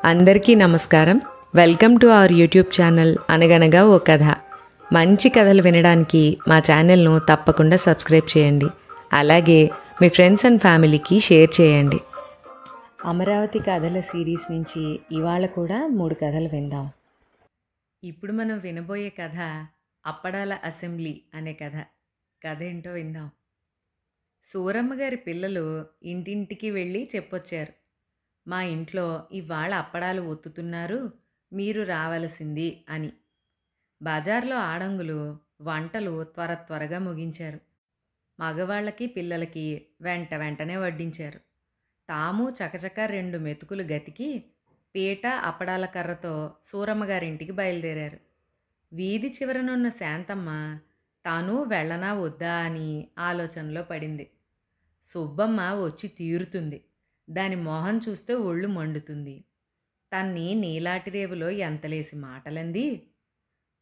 అందరికీ నమస్కారం. Welcome to our YouTube channel అనగనగా ఓ కథ. మంచి కథలు వినడానికి మా ఛానల్ను తప్పకుండా సబ్స్క్రైబ్ చేయండి. అలాగే మీ ఫ్రెండ్స్ అండ్ ఫ్యామిలీకి షేర్ చేయండి. అమరావతి కథల సిరీస్ నుంచి ఇవాళ కూడా 3 కథలు విందాం. ఇప్పుడు మనం వినబోయే కథ అప్పడాల అసెంబ్లీ అనే కథ. కథ ఏంటో విందాం. సూరమ్మ గారి పిల్లలు ఇంటింటికి వెళ్ళి చెప్పొచ్చారు, మా ఇంట్లో ఇవాళ అప్పడాలు ఒత్తుతున్నారు, మీరు రావలసింది అని. బజార్లో ఆడంగులు వంటలు త్వరగా ముగించారు. మగవాళ్ళకి పిల్లలకి వెంటనే వడ్డించారు. తాము చకచక 2 మెతుకులు గతికి పీట అప్పడాల కర్రతో సూరమ్మగారింటికి బయలుదేరారు. వీధి చివరనున్న శాంతమ్మ తాను వెళ్ళనా వద్దా అని ఆలోచనలో పడింది. సుబ్బమ్మ వచ్చి తీరుతుంది, దాని మొహం చూస్తే ఒళ్ళు మండుతుంది. తన్ని నీలాటి రేవులో ఎంతలేసి మాటలంది.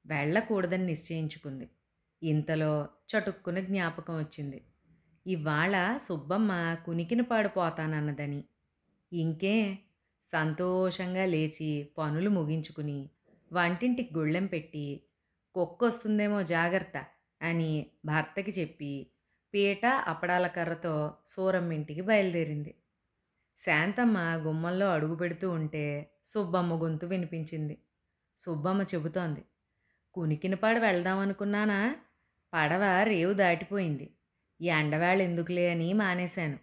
వెళ్ళకూడదని నిశ్చయించుకుంది. ఇంతలో చటుక్కున జ్ఞాపకం వచ్చింది, ఇవాళ సుబ్బమ్మ కునికినపాడు పోతానన్నదని. ఇంకే సంతోషంగా లేచి పనులు ముగించుకుని వంటింటికి గుళ్ళెం పెట్టి, కుక్కొస్తుందేమో జాగ్రత్త అని భర్తకి చెప్పి పీట అప్పడాల కర్రతో సూరమ్మింటికి బయలుదేరింది. శాంతమ్మ గుమ్మంలో అడుగు పెడుతూ ఉంటే సుబ్బమ్మ గొంతు వినిపించింది. సుబ్బమ్మ చెబుతోంది, కునికినపాడు వెళ్దామనుకున్నానా, పడవ రేవు దాటిపోయింది. ఎండవేళ ఎందుకులే అని మానేశాను.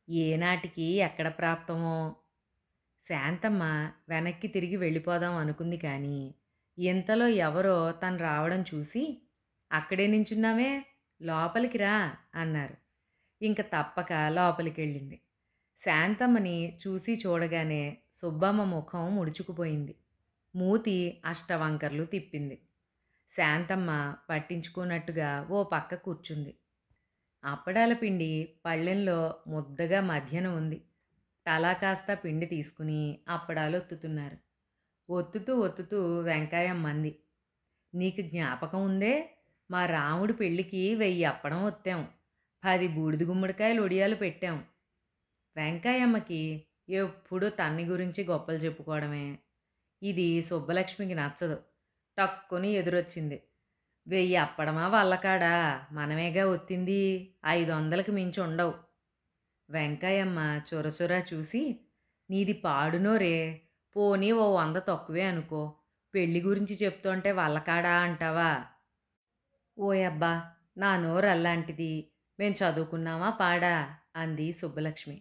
ఏనాటికి ఎక్కడ ప్రాప్తమో. శాంతమ్మ వెనక్కి తిరిగి వెళ్ళిపోదాం అనుకుంది, కానీ ఇంతలో ఎవరో తను రావడం చూసి, అక్కడే నించున్నావే, లోపలికి రా అన్నారు. ఇంక తప్పక లోపలికి వెళ్ళింది. శాంతమ్మని చూసి చూడగానే సుబ్బమ్మ ముఖం ముడుచుకుపోయింది. మూతి అష్టవంకర్లు తిప్పింది. శాంతమ్మ పట్టించుకున్నట్టుగా ఓ పక్క కూర్చుంది. అప్పడాల పిండి పళ్ళెంలో ముద్దగా మధ్యన ఉంది. తలా కాస్త పిండి తీసుకుని అప్పడాలు ఒత్తుతున్నారు. ఒత్తుతూ వెంకాయమ్మంది, నీకు జ్ఞాపకం ఉందే, మా రాముడి పెళ్ళికి 1000 అప్పడం ఒత్తాం, 10 బూడిద గుమ్మడికాయలు ఒడియాలు పెట్టాం. వెంకాయమ్మకి ఎప్పుడూ తన్ని గురించి గొప్పలు చెప్పుకోవడమే. ఇది సుబ్బలక్ష్మికి నచ్చదు. టక్కుని ఎదురొచ్చింది, 1000 అప్పడమా వల్లకాడా, మనమేగా ఒత్తింది, 500కి మించి ఉండవు. వెంకాయమ్మ చొరచొరా చూసి, నీది పాడునోరే, పోనీ ఓ 100 తక్కువే అనుకో, పెళ్ళి గురించి చెప్తుంటే వల్లకాడా అంటావా. ఓయబ్బా, నా నోరు అల్లాంటిది, మేం చదువుకున్నామా పాడా అంది సుబ్బలక్ష్మి.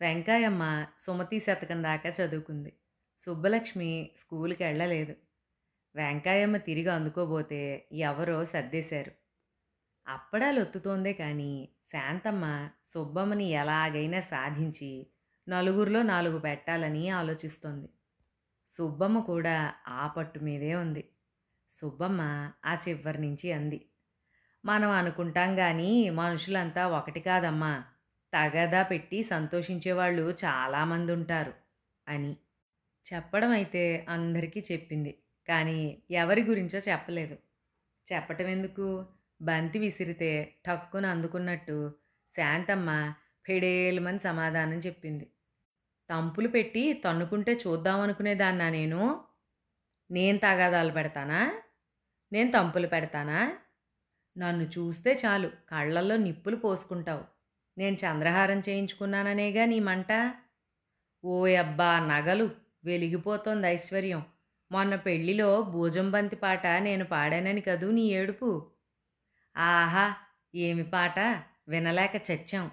వెంకాయమ్మ సుమతి శతకం దాకా చదువుకుంది. సుబ్బలక్ష్మి స్కూల్కి వెళ్ళలేదు. వెంకాయమ్మ తిరిగి అందుకోబోతే ఎవరో సర్దేశారు. అప్పడాలు ఒత్తుతోందే కానీ శాంతమ్మ సుబ్బమ్మని ఎలాగైనా సాధించి నలుగురిలో 4 పెట్టాలని ఆలోచిస్తోంది. సుబ్బమ్మ కూడా ఆ పట్టు మీదే ఉంది. సుబ్బమ్మ ఆ చివరి నుంచి అంది, మనం అనుకుంటాం కానీ మనుషులంతా ఒకటి కాదమ్మా, తగాదా పెట్టి సంతోషించేవాళ్ళు చాలామంది ఉంటారు అని. చెప్పడం అయితే అందరికీ చెప్పింది, కానీ ఎవరి గురించో చెప్పలేదు. చెప్పటం ఎందుకు, బంతి విసిరితే టక్కున అందుకున్నట్టు శాంతమ్మ ఫెడేలుమని సమాధానం చెప్పింది. తంపులు పెట్టి తన్నుకుంటే చూద్దామనుకునేదాన్నా నేను తగాదాలు పెడతానా, నేను తంపులు పెడతానా, నన్ను చూస్తే చాలు కళ్ళల్లో నిప్పులు పోసుకుంటావు. నేను చంద్రహారం చేయించుకున్నాననేగా నీ మంట. ఓయబ్బా, నగలు వెలిగిపోతోంది ఐశ్వర్యం. మొన్న పెళ్లిలో భూజం బంతి పాట నేను పాడానని కదూ నీ ఏడుపు. ఆహా, ఏమి పాట, వినలేక చచ్చాం.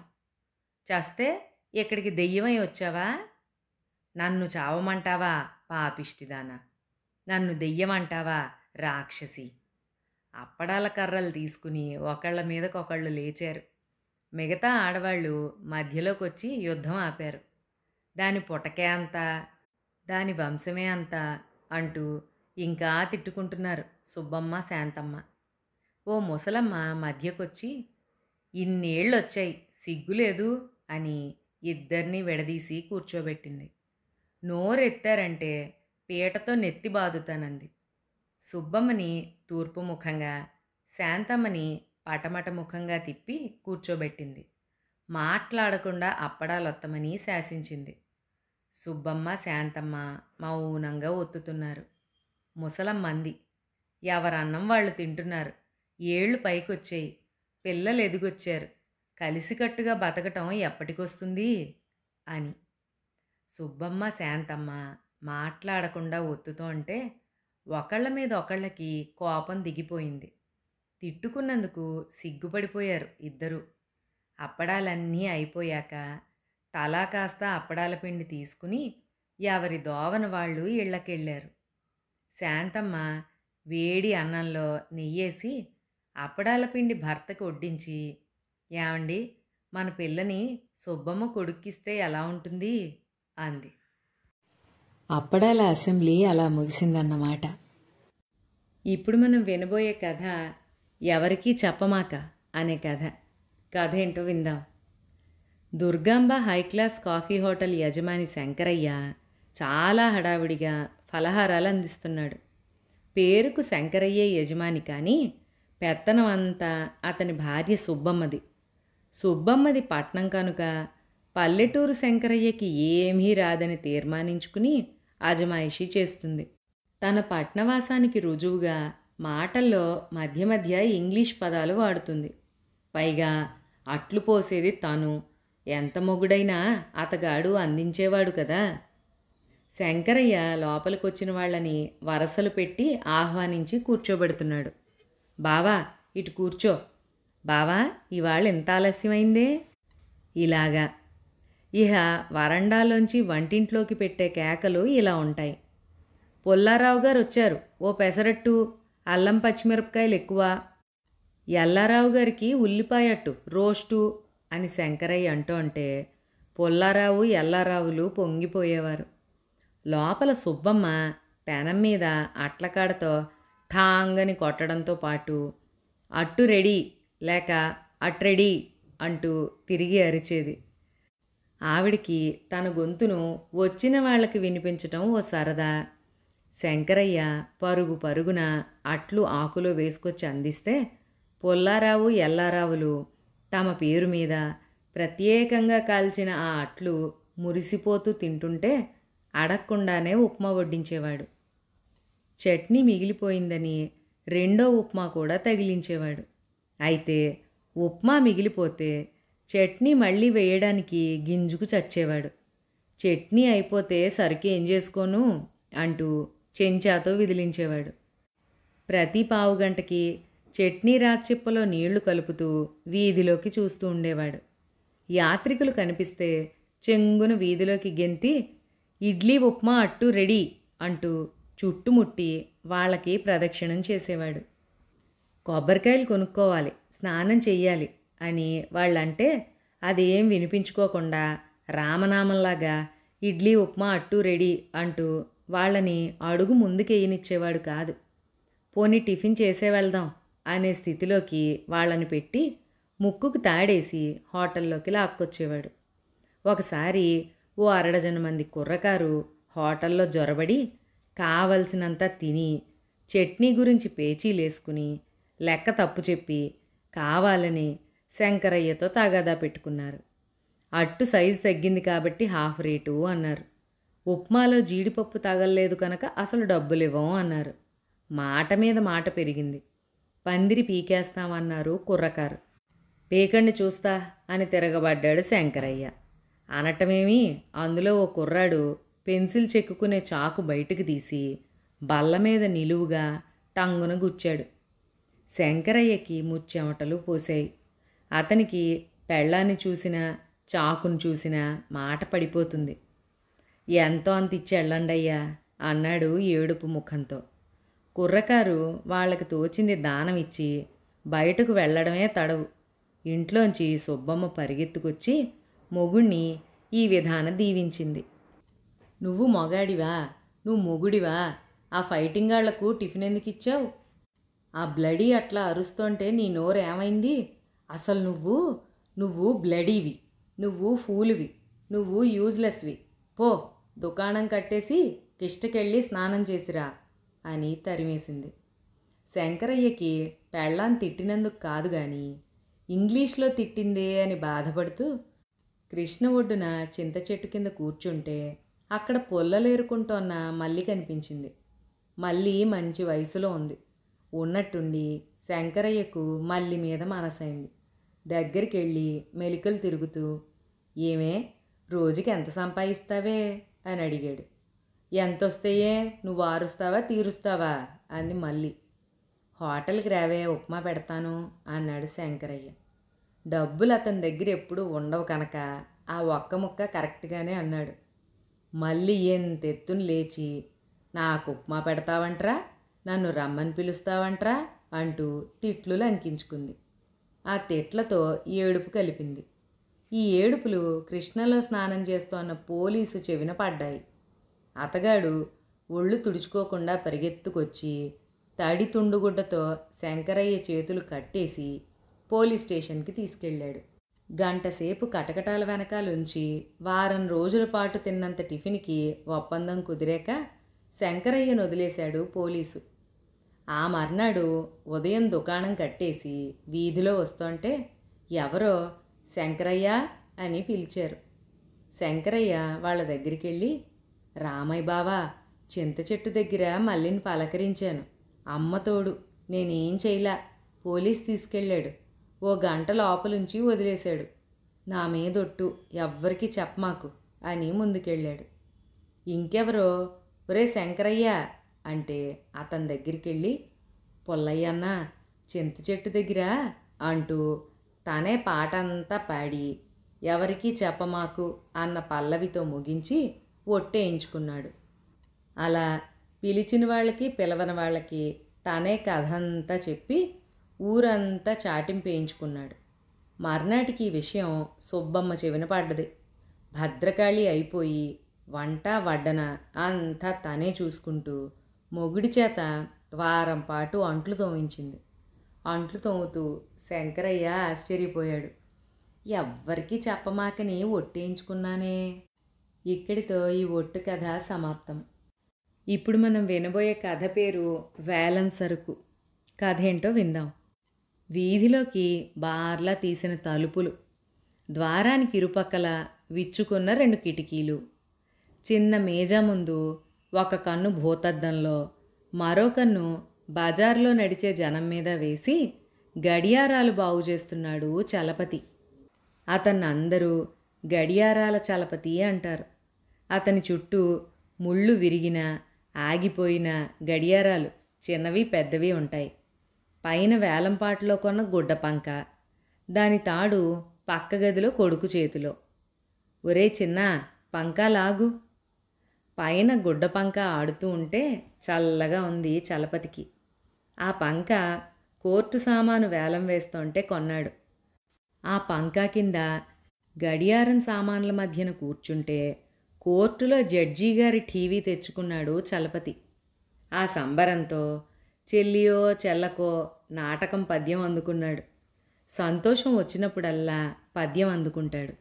చస్తే ఇక్కడికి దెయ్యమై వచ్చావా. నన్ను చావమంటావా పాపిష్టిదానా, నన్ను దెయ్యమంటావా రాక్షసి. అప్పడాల కర్రలు తీసుకుని ఒకళ్ళ మీదకొకళ్ళు లేచారు. మిగతా ఆడవాళ్ళు మధ్యలోకి వచ్చి యుద్ధం ఆపారు. దాని పుటకే అంత, దాని వంశమే అంత అంటూ ఇంకా తిట్టుకుంటున్నారు సుబ్బమ్మ శాంతమ్మ. ఓ ముసలమ్మ మధ్యకొచ్చి, ఇన్నేళ్ళొచ్చాయి సిగ్గులేదు అని ఇద్దరినీ విడదీసి కూర్చోబెట్టింది. నోరెత్తారంటే పీటతో నెత్తి బాదుతానంది. సుబ్బమ్మని తూర్పు ముఖంగా, శాంతమ్మని పటమట ముఖంగా తిప్పి కూర్చోబెట్టింది. మాట్లాడకుండా అప్పడాలొత్తమని శాసించింది. సుబ్బమ్మ శాంతమ్మ మౌనంగా ఒత్తుతున్నారు. ముసలమ్మంది, ఎవరన్నం వాళ్ళు తింటున్నారు. ఏళ్ళు పైకొచ్చాయి. పిల్లలు ఎదిగొచ్చారు. కలిసికట్టుగా బతకటం ఎప్పటికొస్తుంది అని. సుబ్బమ్మ శాంతమ్మ మాట్లాడకుండా ఒత్తుతోంటే ఒకళ్ళ మీద ఒకళ్ళకి కోపం దిగిపోయింది. తిట్టుకున్నందుకు సిగ్గుపడిపోయారు ఇద్దరూ. అప్పడాలన్నీ అయిపోయాక తలా కాస్త అప్పడాల పిండి తీసుకుని ఎవరి దోవన వాళ్ళు ఇళ్ళకెళ్ళారు. శాంతమ్మ వేడి అన్నంలో నెయ్యేసి అప్పడాల పిండి భర్తకి వడ్డించి, ఏమండి, మన పిల్లని సుబ్బమ్మ కొడుక్కిస్తే ఎలా ఉంటుంది అంది. అప్పడాల అసెంబ్లీ అలా ముగిసిందన్నమాట. ఇప్పుడు మనం వినబోయే కథ ఎవరికీ చెప్పమాక అనే కథ. కథ ఏంటో విందాం. దుర్గాంబ హైక్లాస్ కాఫీ హోటల్ యజమాని శంకరయ్య చాలా హడావిడిగా ఫలహారాలు అందిస్తున్నాడు. పేరుకు శంకరయ్యే యజమాని, కానీ పెత్తనం అంతా అతని భార్య సుబ్బమ్మది. సుబ్బమ్మది పట్నం కనుక పల్లెటూరు శంకరయ్యకి ఏమీ రాదని తీర్మానించుకుని అజమాయిషీ చేస్తుంది. తన పట్నవాసానికి రుజువుగా మాటల్లో మధ్య మధ్య ఇంగ్లీష్ పదాలు వాడుతుంది. పైగా అట్లు పోసేది తను. ఎంత మొగుడైనా అతగాడు అందించేవాడు కదా. శంకరయ్య లోపలికొచ్చిన వాళ్ళని వరసలు పెట్టి ఆహ్వానించి కూర్చోబెడుతున్నాడు. బావా, ఇటు కూర్చో. బావా, ఇవాళ ఎంత ఆలస్యమైందే? ఇలాగా. ఇహ వరండాలోంచి వంటింట్లోకి పెట్టే కేకలు ఇలా ఉంటాయి. పుల్లారావు గారు వచ్చారు, ఓ పెసరట్టు, అల్లం పచ్చిమిరపకాయలు ఎక్కువ. ఎల్లారావు గారికి ఉల్లిపాయట్టు రోస్టు అని శంకరయ్య అంటూ పుల్లారావు ఎల్లారావులు పొంగిపోయేవారు. లోపల సుబ్బమ్మ పెనం మీద అట్లకాడతో ఠాంగని కొట్టడంతో పాటు అట్టు రెడీ లేక అట్రెడీ అంటూ తిరిగి అరిచేది. ఆవిడికి తన గొంతును వచ్చిన వాళ్ళకి వినిపించటం ఓ సరదా. శంకరయ్య పరుగు పరుగున అట్లు ఆకులో వేసుకొచ్చి అందిస్తే పుల్లారావు ఎల్లారావులు తమ పేరు మీద ప్రత్యేకంగా కాల్చిన ఆ అట్లు మురిసిపోతూ తింటుంటే అడగకుండానే ఉప్మా వడ్డించేవాడు. చట్నీ మిగిలిపోయిందని రెండో ఉప్మా కూడా తగిలించేవాడు. అయితే ఉప్మా మిగిలిపోతే చట్నీ మళ్ళీ వేయడానికి గింజుకు చచ్చేవాడు. చట్నీ అయిపోతే సరికి ఏం చేసుకోను అంటూ చెంచాతో విదిలించేవాడు. ప్రతి పావుగంటకి చట్నీ రాచిప్పలో నీళ్లు కలుపుతూ వీధిలోకి చూస్తూ ఉండేవాడు. యాత్రికులు కనిపిస్తే చెంగున వీధిలోకి గెంతి ఇడ్లీ ఉప్మా అట్టు రెడీ అంటూ చుట్టుముట్టి వాళ్ళకి ప్రదక్షిణం చేసేవాడు. కొబ్బరికాయలు కొనుక్కోవాలి, స్నానం చెయ్యాలి అని వాళ్ళంటే అదేం వినిపించుకోకుండా రామనామంలాగా ఇడ్లీ ఉప్మా అట్టు రెడీ అంటూ వాళ్ళని అడుగు ముందుకేయనిచ్చేవాడు కాదు. పోనీ టిఫిన్ చేసే వెళ్దాం అనే స్థితిలోకి వాళ్ళని పెట్టి ముక్కుకు తాడేసి హోటల్లోకి లాక్కొచ్చేవాడు. ఒకసారి ఓ 60 మంది కుర్రకారు హోటల్లో జొరబడి కావలసినంత తిని చట్నీ గురించి పేచీలేసుకుని లెక్క తప్పు చెప్పి కావాలని శంకరయ్యతో తగాదా పెట్టుకున్నారు. అట్టు సైజు తగ్గింది కాబట్టి హాఫ్ రేటు అన్నారు. ఉప్మాలో జీడిపప్పు తగలలేదు కనుక అసలు డబ్బులివ్వం అన్నారు. మాట మీద మాట పెరిగింది. పందిరి పీకేస్తామన్నారు కుర్రకారు. పీకండి చూస్తా అని తిరగబడ్డాడు శంకరయ్య. అనటమేమి, అందులో ఓ కుర్రాడు పెన్సిల్ చెక్కుకునే చాకు బయటకు తీసి బల్ల మీద నిలువుగా టంగున గుచ్చాడు. శంకరయ్యకి ముచ్చెమటలు పోసాయి. అతనికి పెళ్ళాన్ని చూసినా చాకును చూసినా మాట పడిపోతుంది. ఎంతో అంత ఇచ్చి వెళ్ళండయ్యా అన్నాడు ఏడుపు ముఖంతో. కుర్రకారు వాళ్ళకి తోచింది దానం ఇచ్చి బయటకు వెళ్ళడమే తడవు. ఇంట్లోంచి సుబ్బమ్మ పరిగెత్తుకొచ్చి మొగుణ్ణి ఈ విధానం దీవించింది. నువ్వు మొగాడివా, నువ్వు మొగుడివా, ఆ ఫైటింగ్ గాళ్లకు టిఫిన్ ఎందుకు ఇచ్చావు? ఆ బ్లడీ అట్లా అరుస్తుంటే నీ నోరు ఏమైంది? అసలు నువ్వు బ్లడీవి, నువ్వు ఫూలువి, నువ్వు యూజ్లెస్వి. పో, దుకాణం కట్టేసి కిష్టకెళ్ళి స్నానం చేసిరా అని తరిమేసింది. శంకరయ్యకి పెళ్ళాన్ని తిట్టినందుకు కాదు గాని ఇంగ్లీష్లో తిట్టిందే అని బాధపడుతూ కృష్ణ ఒడ్డున చింత చెట్టు కింద కూర్చుంటే అక్కడ పుల్లలేరుకుంటోన్న మల్లి కనిపించింది. మల్లి మంచి వయసులో ఉంది. ఉన్నట్టుండి శంకరయ్యకు మల్లి మీద మనసైంది. దగ్గరికెళ్ళి మెలికలు తిరుగుతూ, ఏమే, రోజుకి ఎంత సంపాదిస్తావే అని అడిగాడు. ఎంతొస్తాయే, నువ్వు ఆరుస్తావా తీరుస్తావా అంది మల్లి. హోటల్కి రావే, ఉప్మా పెడతాను అన్నాడు శంకరయ్య. డబ్బులు అతని దగ్గర ఎప్పుడూ ఉండవు కనుక ఆ ఒక్క ముక్క కరెక్ట్గానే అన్నాడు. మళ్ళీ ఎంతెత్తున లేచి, నాకు ఉప్మా పెడతావంట్రా, నన్ను రమ్మని పిలుస్తావంట్రా అంటూ తిట్లు లంకించుకుంది. ఆ తిట్లతో ఏడుపు కలిపింది. ఈ ఏడుపులు కృష్ణలో స్నానం చేస్తోన్న పోలీసు చెవిన పడ్డాయి. అతగాడు ఒళ్ళు తుడుచుకోకుండా పరిగెత్తుకొచ్చి తడి తుండుగుడ్డతో శంకరయ్య చేతులు కట్టేసి పోలీస్ స్టేషన్కి తీసుకెళ్ళాడు. గంటసేపు కటకటాల వెనకాలుంచి వారం రోజుల పాటు తిన్నంత టిఫిన్కి ఒప్పందం కుదిరాక శంకరయ్యను వదిలేశాడు పోలీసు. ఆ మర్నాడు ఉదయం దుకాణం కట్టేసి వీధిలో వస్తుంటే ఎవరో శంకరయ్య అని పిలిచారు. శంకరయ్య వాళ్ళ దగ్గరికి వెళ్ళి, రామయ్య బావా, చింత చెట్టు దగ్గర మల్లిని పలకరించాను. అమ్మ తోడు, నేనేం చేయలా, పోలీస్ తీసుకెళ్ళాడు. ఓ గంట లోపలుంచి వదిలేశాడు. నా మీదొట్టు, ఎవ్వరికీ చెప్పమాకు అని ముందుకెళ్ళాడు. ఇంకెవరో ఒరే శంకరయ్య అంటే అతని దగ్గరికి వెళ్ళి, పుల్లయ్యన్న చింత చెట్టు దగ్గర అంటూ తనే పాట అంతా పాడి ఎవరికీ చెప్పమాకు అన్న పల్లవితో ముగించి ఒట్టేయించుకున్నాడు. అలా పిలిచిన వాళ్ళకి పిలవని వాళ్ళకి తనే కథ అంతా చెప్పి ఊరంతా చాటింపేయించుకున్నాడు. మర్నాటికి ఈ విషయం సుబ్బమ్మ చెవిన పడ్డది. భద్రకాళి అయిపోయి వంట వడ్డన అంతా తనే చూసుకుంటూ మొగుడి చేత వారం పాటు అంట్లు తోమించింది. అంట్లు తోముతూ శంకరయ్య ఆశ్చర్యపోయాడు. ఎవ్వరికీ చెప్పమాకని ఒట్టేయించుకున్నానే. ఇక్కడితో ఈ ఒట్టు కథ సమాప్తం. ఇప్పుడు మనం వినబోయే కథ పేరు వేలం సరుకు. కథ ఏంటో విందాం. వీధిలోకి బార్లా తీసిన తలుపులు, ద్వారానికి ఇరుపక్కల విచ్చుకున్న 2 కిటికీలు, చిన్న మేజా ముందు ఒక కన్ను భూతద్దంలో మరో కన్ను బజార్లో నడిచే జనం మీద వేసి గడియారాలు బాగు చేస్తున్నాడు చలపతి. అతన్ని అందరూ గడియారాల చలపతి అంటారు. అతని చుట్టూ ముళ్ళు విరిగిన ఆగిపోయిన గడియారాలు చిన్నవి పెద్దవి ఉంటాయి. పైన వేలంపాట్లో కొన్న గుడ్డ పంక, దాని తాడు పక్క గదిలో కొడుకు చేతిలో. ఒరే చిన్న, పంకా లాగు. పైన గుడ్డ పంక ఆడుతూ ఉంటే చల్లగా ఉంది చలపతికి. ఆ పంక కోర్టు సామాను వేలం వేస్తుంటే కొన్నాడు. ఆ పంకా కింద గడియారం సామాన్ల మధ్యన కూర్చుంటే కోర్టులో జడ్జి గారి టీవీ తెచ్చుకున్నాడు చలపతి. ఆ సంబరంతో చెల్లియో చెల్లకో నాటకం పద్యం అందుకున్నాడు. సంతోషం వచ్చినప్పుడల్లా పద్యం అందుకుంటాడు.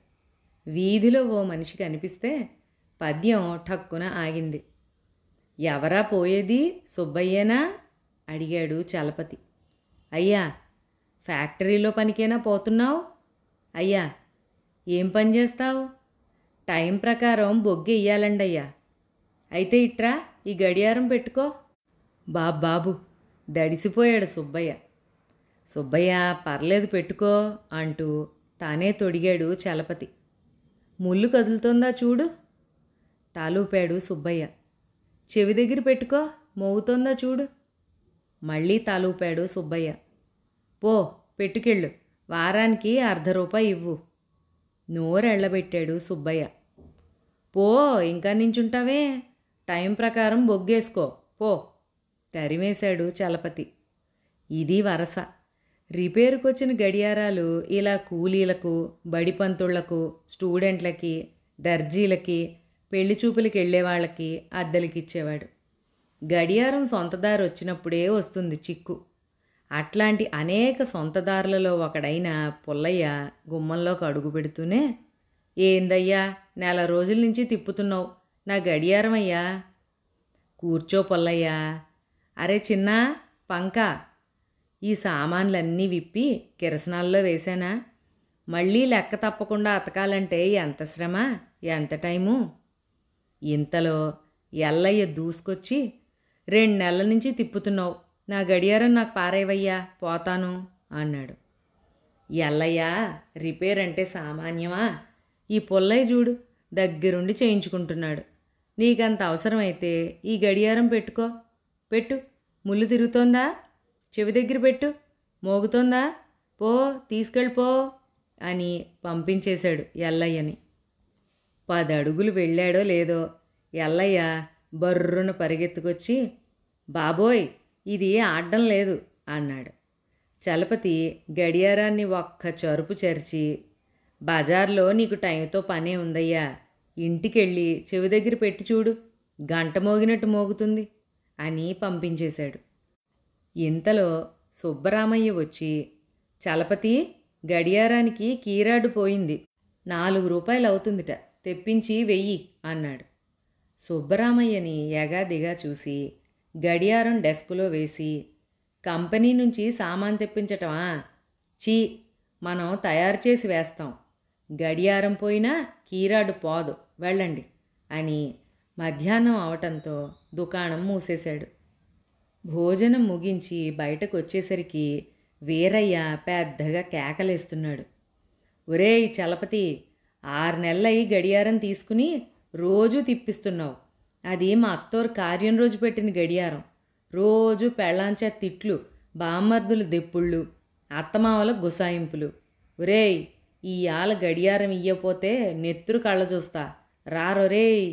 వీధిలో ఓ మనిషి కనిపిస్తే పద్యం ఠక్కున ఆగింది. ఎవరా పోయేది, సుబ్బయ్యేనా అడిగాడు చలపతి. అయ్యా, ఫ్యాక్టరీలో పనికైనా పోతున్నావు? అయ్యా, ఏం పని చేస్తావు? టైం ప్రకారం బొగ్గు ఇయ్యాలండయ్యా. అయితే ఇట్రా, ఈ గడియారం పెట్టుకో. బాబు దడిసిపోయాడు సుబ్బయ్య. సుబ్బయ్య, పర్లేదు పెట్టుకో అంటూ తానే తొడిగాడు చలపతి. ముళ్ళు కదులుతోందా చూడు. తాలూపాడు సుబ్బయ్య. చెవి దగ్గర పెట్టుకో, మోగుతోందా చూడు. మళ్ళీ తాలూపాడు సుబ్బయ్య. పో, పెట్టుకెళ్ళు, వారానికి ₹1/2 ఇవ్వు. నోరెళ్ళబెట్టాడు సుబ్బయ్య. పో, ఇంకా నించుంటావే, టైం ప్రకారం బొగ్గేసుకో పో, తరిమేశాడు చలపతి. ఇది వరస. రిపేరుకొచ్చిన గడియారాలు ఇలా కూలీలకు, బడిపంతుళ్లకు, స్టూడెంట్లకి, దర్జీలకి, పెళ్లి చూపులకి వెళ్ళేవాళ్ళకి అద్దెలకిచ్చేవాడు. గడియారం సొంతదారు వచ్చినప్పుడే వస్తుంది చిక్కు. అట్లాంటి అనేక సొంతదారులలో ఒకడైన పుల్లయ్య గుమ్మంలోకి అడుగు పెడుతూనే, ఏందయ్యా, నెల రోజుల నుంచి తిప్పుతున్నావు, నా గడియారం అయ్యా. కూర్చో పుల్లయ్యా. అరే చిన్న, పంక, ఈ సామాన్లన్నీ విప్పి కిరసనాల్లో వేశానా? మళ్ళీ లెక్క తప్పకుండా అతకాలంటే ఎంత శ్రమ, ఎంత టైము? ఇంతలో ఎల్లయ్య దూసుకొచ్చి, 2 నెలల నుంచి తిప్పుతున్నావు, నా గడియారం నాకు పారేవయ్యా, పోతాను అన్నాడు. ఎల్లయ్య, రిపేర్ అంటే సామాన్యమా? ఈ పుల్లయ్య చూడు, దగ్గరుండి చేయించుకుంటున్నాడు. నీకంత అవసరమైతే ఈ గడియారం పెట్టుకో, పెట్టు. ముళ్ళు తిరుగుతోందా? చెవి దగ్గర పెట్టు. మోగుతోందా? పో, తీసుకెళ్ళిపో అని పంపించేశాడు ఎల్లయ్యని. 10 అడుగులు వెళ్ళాడో లేదో ఎల్లయ్య బర్రున పరిగెత్తుకొచ్చి, బాబోయ్, ఇది ఆడడం లేదు అన్నాడు. చలపతి గడియారాన్ని ఒక్క చరుపు చరిచి, బజార్లో నీకు టైంతో పనే ఉందయ్యా, ఇంటికెళ్ళి చెవి దగ్గర పెట్టి చూడు, గంట మోగినట్టు మోగుతుంది అని పంపించేశాడు. ఇంతలో సుబ్బరామయ్య వచ్చి, చలపతి, గడియారానికి కీరాడు పోయింది, 4 రూపాయలు అవుతుందిట, తెప్పించి వెయ్యి అన్నాడు. సుబ్బరామయ్యని ఎగాదిగా చూసి గడియారం డెస్కులో వేసి, కంపెనీ నుంచి సామాన్ తెప్పించటమా? చీ, మనం తయారు చేసి వేస్తాం, గడియారం పోయినా కీరాడు పోదు, వెళ్ళండి అని మధ్యాహ్నం అవటంతో దుకాణం మూసేశాడు. భోజనం ముగించి బయటకు వచ్చేసరికి వీరయ్య పెద్దగా కేకలేస్తున్నాడు. ఒరేయ్ చలపతి, 6 నెలలయి గడియారం తీసుకుని రోజూ తిప్పిస్తున్నావు. అది మా అత్తోరు కార్యం రోజు పెట్టిన గడియారం. రోజు పెళ్ళాంచే తిట్లు, బామ్మర్దులు దెప్పుళ్ళు, అత్తమావల గుసాయింపులు. ఒరేయ్, ఈ ఆల గడియారం ఇయ్యపోతే నెత్తురు కళ్ళ చూస్తా, రారొరేయ్.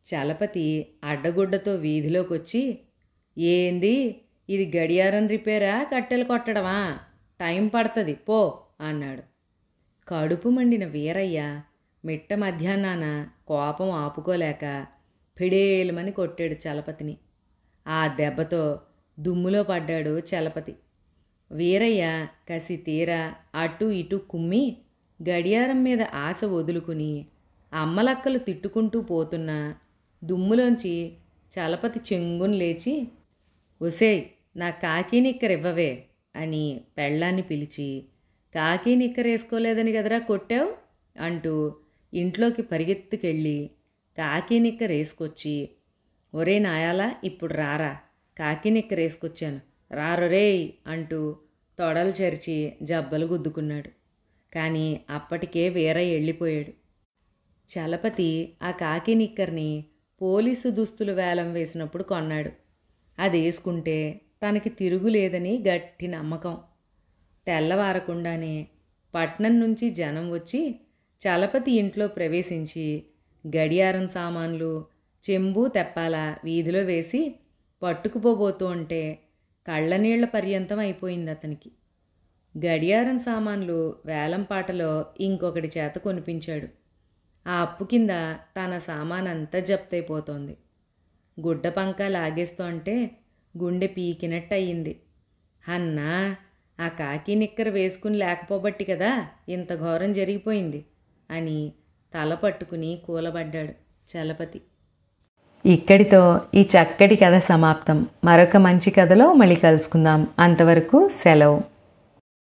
చలపతి అడ్డగుడ్డతో వీధిలోకి వచ్చి, ఏంది ఇది, గడియారం రిపేరా, కట్టెలు కొట్టడమా? టైం పడుతుంది, పో అన్నాడు. కడుపు మండిన వీరయ్య మిట్ట మధ్యాహ్నాన కోపం ఆపుకోలేక పిడేలుమని కొట్టాడు చలపతిని. ఆ దెబ్బతో దుమ్ములో పడ్డాడు చలపతి. వీరయ్య కసి తీరా అటు ఇటు కుమ్మి గడియారం మీద ఆశ వదులుకుని అమ్మలక్కలు తిట్టుకుంటూ పోతున్నా దుమ్ములోంచి చలపతి చెంగుని లేచి, ఒసేయ్, నా కాకి నిక్కరివ్వవే అని పెళ్ళాన్ని పిలిచి, కాకి నిక్కరేసుకోలేదని కదరా కొట్టావు అంటూ ఇంట్లోకి పరిగెత్తుకెళ్ళి కాకి నిక్కరేసుకొచ్చి, ఒరే నాయాలా, ఇప్పుడు రారా, కాకి నిక్కరేసుకొచ్చాను, రారొరేయ్ అంటూ తొడలు చరిచి జబ్బలు గుద్దుకున్నాడు. కానీ అప్పటికే వీరయ్య వెళ్ళిపోయాడు. చలపతి ఆ కాకి నిక్కర్ని పోలీసు దుస్తులు వేలం వేసినప్పుడు కొన్నాడు. అది వేసుకుంటే తనకి తిరుగులేదని గట్టి నమ్మకం. తెల్లవారకుండానే పట్నం నుంచి జనం వచ్చి చలపతి ఇంట్లో ప్రవేశించి గడియారం సామాన్లు చెంబు తెప్పాల వీధిలో వేసి పట్టుకుపోబోతూ ఉంటే కళ్ళనీళ్ల పర్యంతం అయిపోయింది అతనికి. గడియారం సామాన్లు వేలంపాటలో ఇంకొకటి చేత కొనిపించాడు. ఆ అప్పు కింద తన సామానంతా జప్తైపోతోంది. గుడ్డ పంక లాగేస్తోంటే గుండె పీకినట్టయింది. అన్నా, ఆ కాకి నిక్కర వేసుకుని లేకపోబట్టి కదా ఇంత ఘోరం జరిగిపోయింది అని తల పట్టుకుని కూలబడ్డాడు చలపతి. ఇక్కడితో ఈ చక్కటి కథ సమాప్తం. మరొక మంచి కథలో మళ్ళీ కలుసుకుందాం. అంతవరకు సెలవు.